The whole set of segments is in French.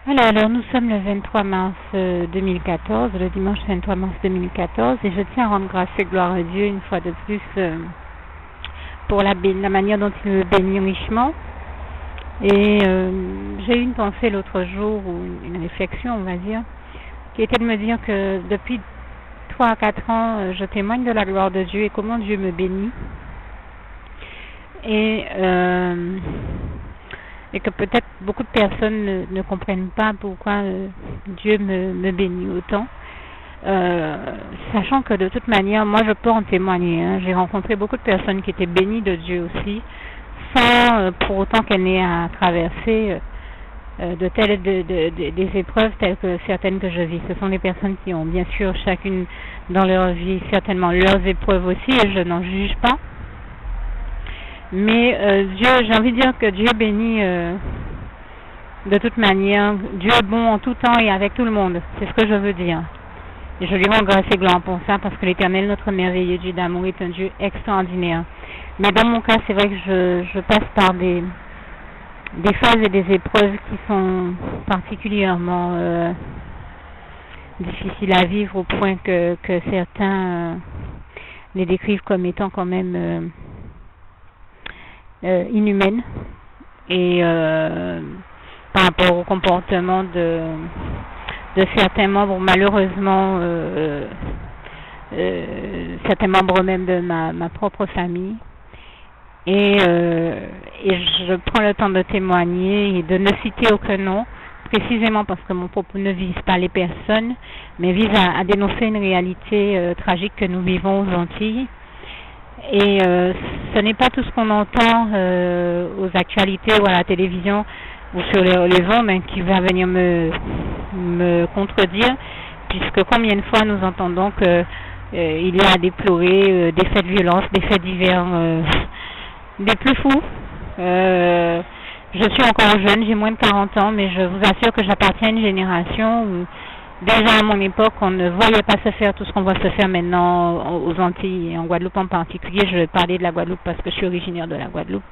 Alors, nous sommes le 23 mars 2014, le dimanche 23 mars 2014, et je tiens à rendre grâce et gloire à Dieu une fois de plus pour la manière dont il me bénit richement. Et j'ai eu une pensée l'autre jour, ou une réflexion, on va dire, qui était de me dire que depuis 3 à 4 ans, je témoigne de la gloire de Dieu et comment Dieu me bénit. Et que peut-être beaucoup de personnes ne comprennent pas pourquoi Dieu me bénit autant. Sachant que de toute manière, moi je peux en témoigner. Hein. J'ai rencontré beaucoup de personnes qui étaient bénies de Dieu aussi, sans pour autant qu'elles n'aient à traverser des épreuves telles que certaines que je vis. Ce sont des personnes qui ont bien sûr chacune dans leur vie certainement leurs épreuves aussi, et je n'en juge pas. Mais Dieu, j'ai envie de dire que Dieu bénit de toute manière. Dieu est bon en tout temps et avec tout le monde. C'est ce que je veux dire. Et je lui rends grâce et gloire pour ça, parce que l'Éternel, notre merveilleux Dieu d'amour, est un Dieu extraordinaire. Mais dans mon cas, c'est vrai que je passe par des phases et des épreuves qui sont particulièrement difficiles à vivre, au point que certains les décrivent comme étant quand même inhumaine, et par rapport au comportement de certains membres, malheureusement certains membres même de ma propre famille, et je prends le temps de témoigner et de ne citer aucun nom, précisément parce que mon propos ne vise pas les personnes, mais vise à dénoncer une réalité tragique que nous vivons aux Antilles. Et ce n'est pas tout ce qu'on entend aux actualités ou à la télévision ou sur les ondes qui va venir me contredire, puisque combien de fois nous entendons que il y a à déplorer des faits de violence, des faits divers des plus fous. Je suis encore jeune, j'ai moins de 40 ans, mais je vous assure que j'appartiens à une génération où déjà à mon époque, on ne voyait pas se faire tout ce qu'on voit se faire maintenant aux Antilles et en Guadeloupe en particulier. Je vais parler de la Guadeloupe parce que je suis originaire de la Guadeloupe,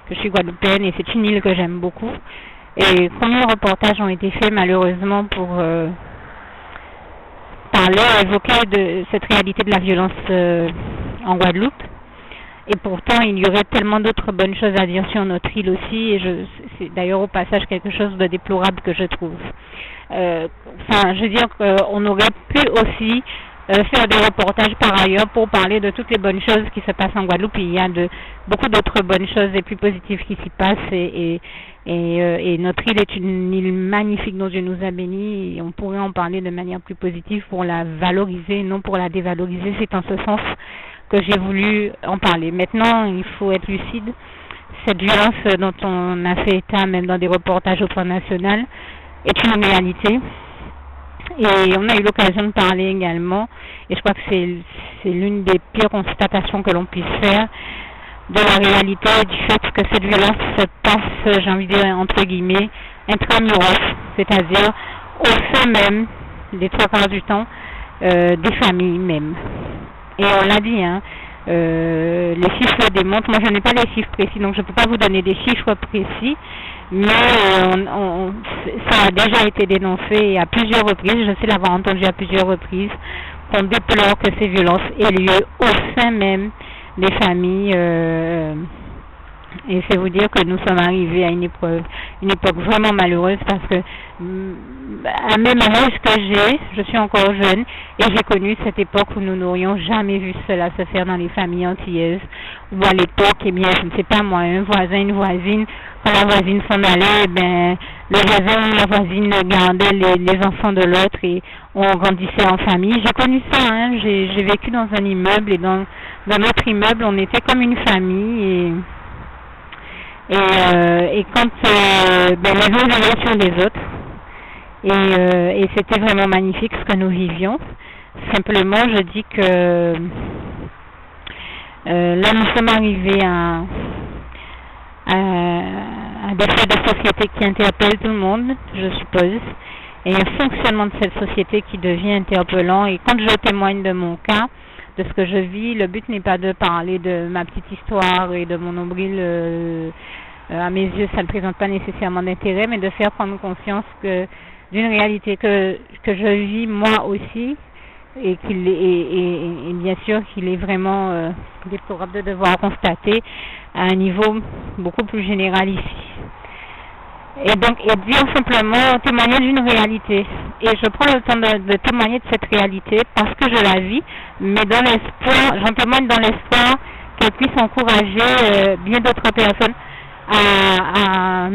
que je suis guadeloupéenne, et c'est une île que j'aime beaucoup. Et combien de reportages ont été faits malheureusement pour parler, évoquer de cette réalité de la violence en Guadeloupe. Et pourtant, il y aurait tellement d'autres bonnes choses à dire sur notre île aussi, et c'est d'ailleurs au passage quelque chose de déplorable que je trouve. Je veux dire qu'on aurait pu aussi faire des reportages par ailleurs pour parler de toutes les bonnes choses qui se passent en Guadeloupe. Il y a beaucoup d'autres bonnes choses et plus positives qui s'y passent, et notre île est une île magnifique dont Dieu nous a bénis, et on pourrait en parler de manière plus positive pour la valoriser, non pour la dévaloriser. C'est en ce sens que j'ai voulu en parler. Maintenant, il faut être lucide. Cette violence dont on a fait état, même dans des reportages au plan national, est une réalité. Et on a eu l'occasion de parler également, et je crois que c'est l'une des pires constatations que l'on puisse faire, de la réalité du fait que cette violence se passe, j'ai envie de dire entre guillemets, intramuros, c'est-à-dire au sein même, les 3/4 du temps, des familles même. Et on l'a dit, hein, les chiffres le démontrent. Moi, je n'ai pas les chiffres précis, donc je ne peux pas vous donner des chiffres précis, mais ça a déjà été dénoncé à plusieurs reprises. Je sais l'avoir entendu à plusieurs reprises, qu'on déplore que ces violences aient lieu au sein même des familles. Et c'est vous dire que nous sommes arrivés à une époque vraiment malheureuse, parce que à même âge que je suis encore jeune, et j'ai connu cette époque où nous n'aurions jamais vu cela se faire dans les familles antillaises, où à l'époque, eh bien, je ne sais pas moi, un voisin, une voisine, quand la voisine s'en allait, le voisin, la voisine gardait les enfants de l'autre, et on grandissait en famille. J'ai connu ça, hein, j'ai vécu dans un immeuble, et dans notre immeuble, on était comme une famille, et quand les uns venaient sur les autres, et c'était vraiment magnifique ce que nous vivions. Simplement, je dis que là nous sommes arrivés à des faits de société qui interpellent tout le monde, je suppose, et un fonctionnement de cette société qui devient interpellant. Et quand je témoigne de mon cas, de ce que je vis, le but n'est pas de parler de ma petite histoire et de mon nombril à mes yeux, ça ne présente pas nécessairement d'intérêt, mais de faire prendre conscience d'une réalité que je vis moi aussi, et bien sûr qu'il est vraiment déplorable de devoir constater à un niveau beaucoup plus général ici. Et donc, et dire simplement, témoigner d'une réalité. Et je prends le temps de témoigner de cette réalité parce que je la vis, mais dans l'espoir, j'en témoigne dans l'espoir qu'elle puisse encourager bien d'autres personnes à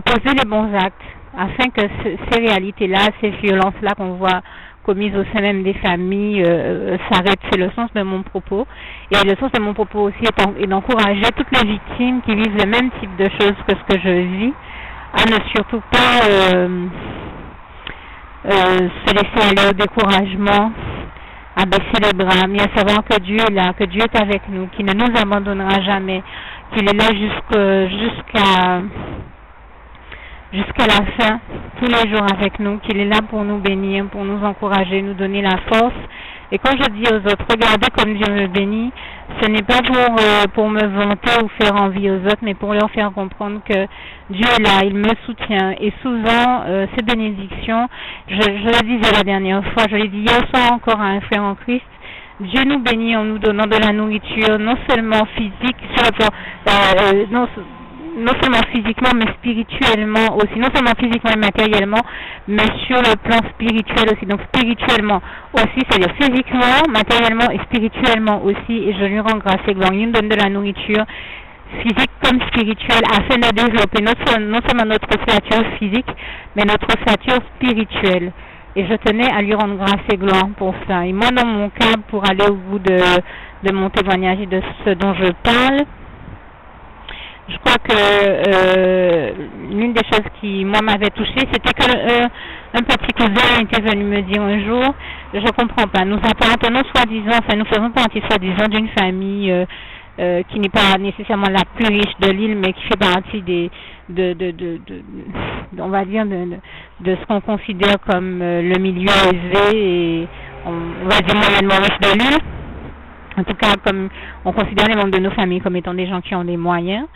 poser les bons actes, afin que ces réalités-là, ces violences-là qu'on voit commises au sein même des familles s'arrêtent. C'est le sens de mon propos. Et le sens de mon propos aussi est d'encourager toutes les victimes qui vivent le même type de choses que ce que je vis, à ne surtout pas se laisser aller au découragement, à baisser les bras, mais à savoir que Dieu est là, que Dieu est avec nous, qu'il ne nous abandonnera jamais, qu'il est là jusqu'à la fin, tous les jours avec nous, qu'il est là pour nous bénir, pour nous encourager, nous donner la force. Et quand je dis aux autres, regardez comme Dieu me bénit, ce n'est pas pour me vanter ou faire envie aux autres, mais pour leur faire comprendre que Dieu est là, il me soutient. Et souvent, ces bénédictions, je le disais la dernière fois, je l'ai dit hier soir encore à un frère en Christ, Dieu nous bénit en nous donnant de la nourriture, non seulement physique, non seulement physiquement, mais spirituellement aussi. Non seulement physiquement et matériellement, mais sur le plan spirituel aussi. Donc spirituellement aussi, c'est-à-dire physiquement, matériellement et spirituellement aussi. Et je lui rends grâce et gloire. Il nous donne de la nourriture physique comme spirituelle afin de développer non seulement notre stature physique, mais notre stature spirituelle. Et je tenais à lui rendre grâce et gloire pour ça. Et moi, dans mon cas, pour aller au bout de mon témoignage et de ce dont je parle, je crois que l'une des choses qui, moi, m'avait touchée, c'était qu'un petit cousin était venu me dire un jour, je comprends pas, nous appartenons soi-disant, enfin nous faisons partie soi-disant d'une famille qui n'est pas nécessairement la plus riche de l'île, mais qui fait partie on va dire, de ce qu'on considère comme le milieu aisé et on va dire moyennement riche de l'île. En tout cas, comme on considère les membres de nos familles comme étant des gens qui ont des moyens.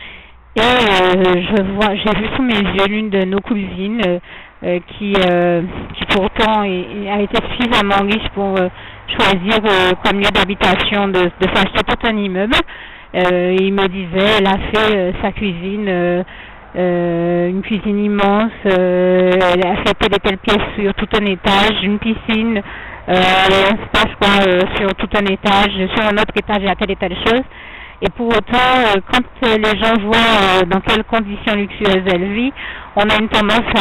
Et j'ai vu sous mes yeux l'une de nos cousines qui pourtant a été suffisamment riche pour choisir comme lieu d'habitation de s'acheter tout un immeuble. Il me disait, elle a fait sa cuisine, une cuisine immense, elle a fait telle et telle pièce sur tout un étage, une piscine, un spa, je crois, sur tout un étage, sur un autre étage, il y a telle et telle chose. Et pour autant, quand les gens voient dans quelles conditions luxueuses elle vit, on a une tendance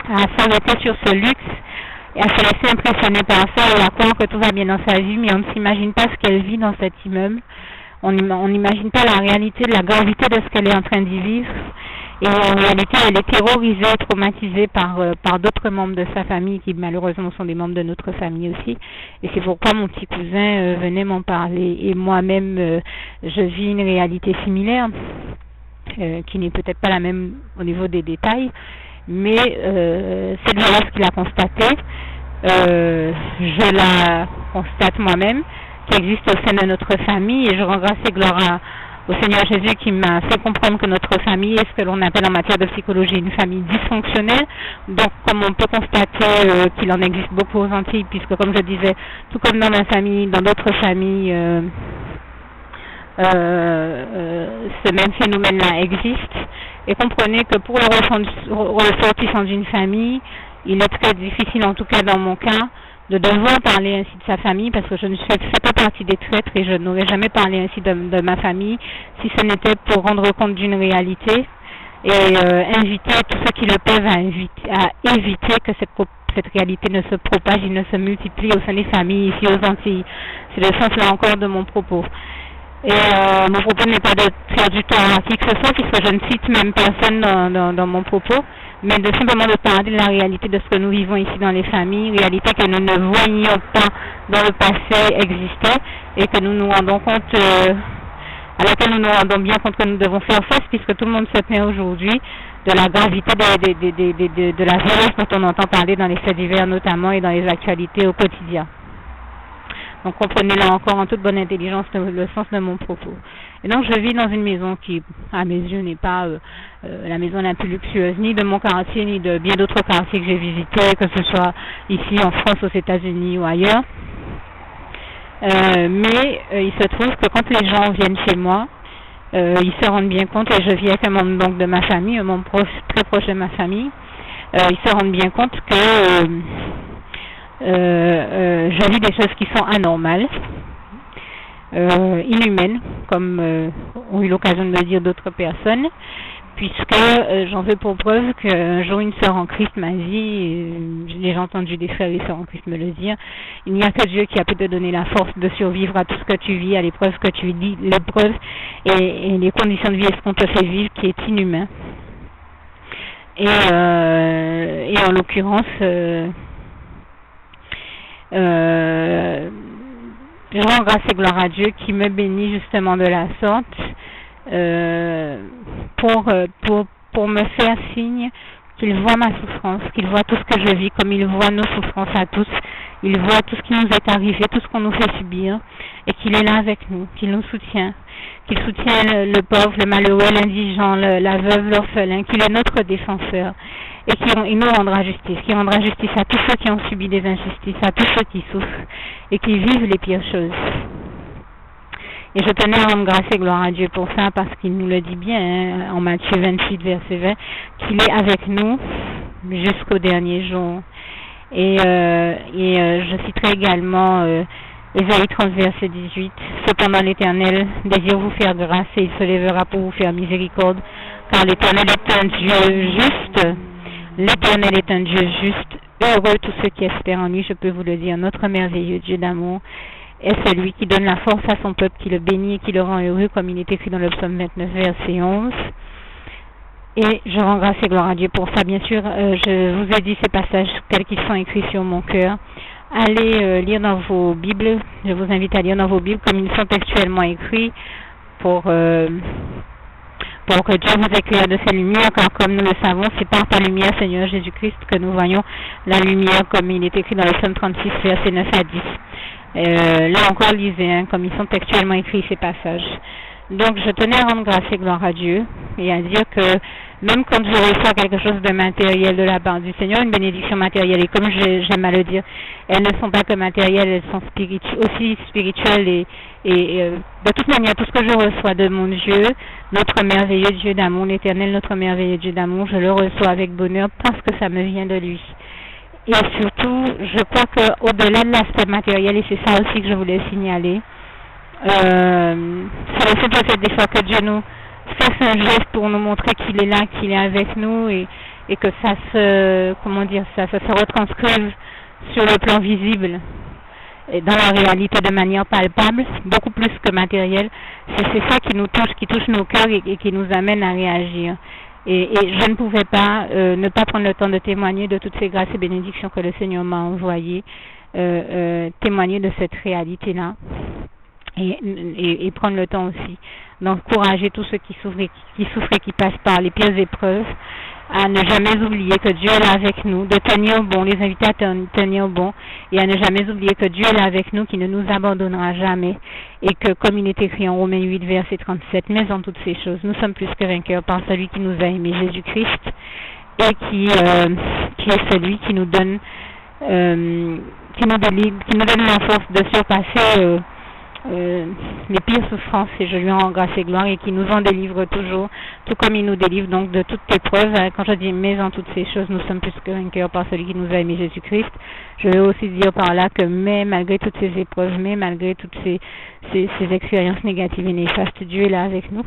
à s'arrêter sur ce luxe et à se laisser impressionner par ça et à croire que tout va bien dans sa vie, mais on ne s'imagine pas ce qu'elle vit dans cet immeuble. On n'imagine pas la réalité, la gravité de ce qu'elle est en train d'y vivre. Et en réalité, elle est terrorisée, traumatisée par d'autres membres de sa famille qui malheureusement sont des membres de notre famille aussi. Et c'est pourquoi mon petit cousin venait m'en parler. Et moi-même, je vis une réalité similaire, qui n'est peut-être pas la même au niveau des détails, mais cette violence qu'il a constatée, je la constate moi-même, qui existe au sein de notre famille, et je rends grâce et gloire au Seigneur Jésus qui m'a fait comprendre que notre famille est ce que l'on appelle en matière de psychologie une famille dysfonctionnelle. Donc, comme on peut constater qu'il en existe beaucoup aux Antilles, puisque comme je disais, tout comme dans ma famille, dans d'autres familles, ce même phénomène-là existe. Et comprenez que pour le ressortissant d'une famille, il est très difficile, en tout cas dans mon cas, de devoir parler ainsi de sa famille, parce que je ne fais pas partie des traîtres et je n'aurais jamais parlé ainsi de ma famille si ce n'était pour rendre compte d'une réalité et inviter tous ceux qui le peuvent à éviter que cette réalité ne se propage et ne se multiplie au sein des familles ici aux Antilles. C'est le sens là encore de mon propos. Et mon propos n'est pas de faire du tort à qui que ce soit, puisque je ne cite même personne dans mon propos, mais de simplement de parler de la réalité de ce que nous vivons ici dans les familles, réalité que nous ne voyions pas dans le passé exister et que nous nous rendons compte, à laquelle nous nous rendons bien compte que nous devons faire face, puisque tout le monde se plaint aujourd'hui de la gravité de la violence dont on entend parler dans les faits divers notamment et dans les actualités au quotidien. Donc comprenez là encore en toute bonne intelligence le sens de mon propos. Et donc je vis dans une maison qui, à mes yeux, n'est pas la maison la plus luxueuse, ni de mon quartier, ni de bien d'autres quartiers que j'ai visités, que ce soit ici en France, aux États-Unis ou ailleurs. Mais il se trouve que quand les gens viennent chez moi, ils se rendent bien compte, et je vis avec un membre donc de ma famille, un membre très proche de ma famille, ils se rendent bien compte que je vis des choses qui sont anormales, inhumaines, comme ont eu l'occasion de le dire d'autres personnes, puisque j'en veux pour preuve qu'un jour une sœur en Christ m'a dit, j'ai déjà entendu des frères et sœurs en Christ me le dire, il n'y a que Dieu qui a pu te donner la force de survivre à tout ce que tu vis, à l'épreuve que tu vis, l'épreuve et les conditions de vie est ce qu'on te fait vivre qui est inhumain. Et en l'occurrence, je rends grâce et gloire à Dieu qui me bénit justement de la sorte pour me faire signe qu'il voit ma souffrance, qu'il voit tout ce que je vis, comme il voit nos souffrances à tous. Il voit tout ce qui nous est arrivé, tout ce qu'on nous fait subir, et qu'il est là avec nous, qu'il nous soutient, qu'il soutient le pauvre, le malheureux, l'indigent, la veuve, l'orphelin, qu'il est notre défenseur, et qu'il nous rendra justice, qu'il rendra justice à tous ceux qui ont subi des injustices, à tous ceux qui souffrent, et qui vivent les pires choses. Et je tenais à rendre grâce et gloire à Dieu pour ça, parce qu'il nous le dit bien, hein, en Matthieu 28, verset 20, qu'il est avec nous jusqu'au dernier jour. Et je citerai également Ésaïe 30, verset 18. Cependant l'Éternel désire vous faire grâce et il se lèvera pour vous faire miséricorde, car l'Éternel est un Dieu juste. L'Éternel est un Dieu juste. Heureux tous ceux qui espèrent en lui, je peux vous le dire. Notre merveilleux Dieu d'amour est celui qui donne la force à son peuple, qui le bénit et qui le rend heureux, comme il est écrit dans le psaume 29, verset 11. Et je rends grâce et gloire à Dieu pour ça. Bien sûr, je vous ai dit ces passages tels qu'ils sont écrits sur mon cœur. Allez lire dans vos Bibles. Je vous invite à lire dans vos Bibles comme ils sont textuellement écrits pour que Dieu vous éclaire de sa lumière, car comme nous le savons, c'est par ta lumière, Seigneur Jésus-Christ, que nous voyons la lumière, comme il est écrit dans le psaume 36, verset 9 à 10. Là encore, lisez, hein, comme ils sont textuellement écrits ces passages. Donc, je tenais à rendre grâce et gloire à Dieu et à dire que même quand je reçois quelque chose de matériel de la part du Seigneur, une bénédiction matérielle, et comme j'aime à le dire, elles ne sont pas que matérielles, elles sont aussi spirituelles et de toute manière, tout ce que je reçois de mon Dieu, notre merveilleux Dieu d'amour, l'Éternel, notre merveilleux Dieu d'amour, je le reçois avec bonheur parce que ça me vient de lui. Et surtout, je crois qu'au-delà de l'aspect matériel, et c'est ça aussi que je voulais signaler, c'est aussi peut-être des fois que Dieu nous fasse un geste pour nous montrer qu'il est là, qu'il est avec nous et que ça se retranscrive sur le plan visible et dans la réalité de manière palpable, beaucoup plus que matérielle. C'est ça qui nous touche, qui touche nos cœurs et qui nous amène à réagir. Et je ne pouvais pas ne pas prendre le temps de témoigner de toutes ces grâces et bénédictions que le Seigneur m'a envoyées, témoigner de cette réalité-là. Et prendre le temps aussi d'encourager tous ceux qui souffrent et qui passent par les pires épreuves, à ne jamais oublier que Dieu est là avec nous, de tenir bon, les invités à tenir bon, et à ne jamais oublier que Dieu est là avec nous, qui ne nous abandonnera jamais, et que comme il est écrit en Romains 8, verset 37, mais en toutes ces choses, nous sommes plus que vainqueurs par celui qui nous a aimés, Jésus-Christ, et qui est celui qui nous donne la force de surpasser les pires souffrances, et je lui rends grâce et gloire, et qui nous en délivre toujours, tout comme il nous délivre donc de toute épreuve. Quand je dis mais en toutes ces choses, nous sommes plus que vainqueurs par celui qui nous a aimés, Jésus-Christ, je veux aussi dire par là que mais malgré toutes ces épreuves, mais malgré toutes ces expériences négatives et néfastes, Dieu est là avec nous,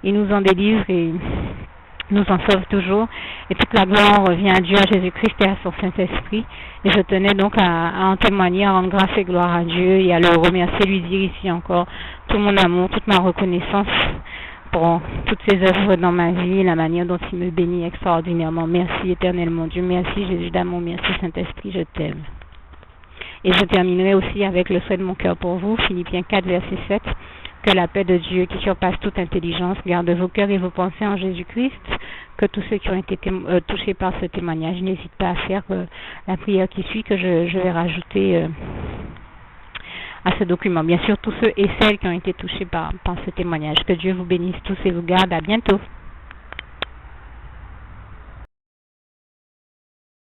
il nous en délivre et nous en sauve toujours, et toute la gloire revient à Dieu, à Jésus-Christ et à son Saint-Esprit. Et je tenais donc à en témoigner, à rendre grâce et gloire à Dieu et à le remercier, lui dire ici encore tout mon amour, toute ma reconnaissance pour toutes ses œuvres dans ma vie et la manière dont il me bénit extraordinairement. Merci éternel mon Dieu, merci Jésus d'amour, merci Saint-Esprit, je t'aime. Et je terminerai aussi avec le souhait de mon cœur pour vous, Philippiens 4, verset 7. Que la paix de Dieu, qui surpasse toute intelligence, garde vos cœurs et vos pensées en Jésus-Christ. Que tous ceux qui ont été touchés par ce témoignage n'hésitent pas à faire la prière qui suit, que je vais rajouter à ce document. Bien sûr, tous ceux et celles qui ont été touchés par ce témoignage. Que Dieu vous bénisse tous et vous garde. À bientôt.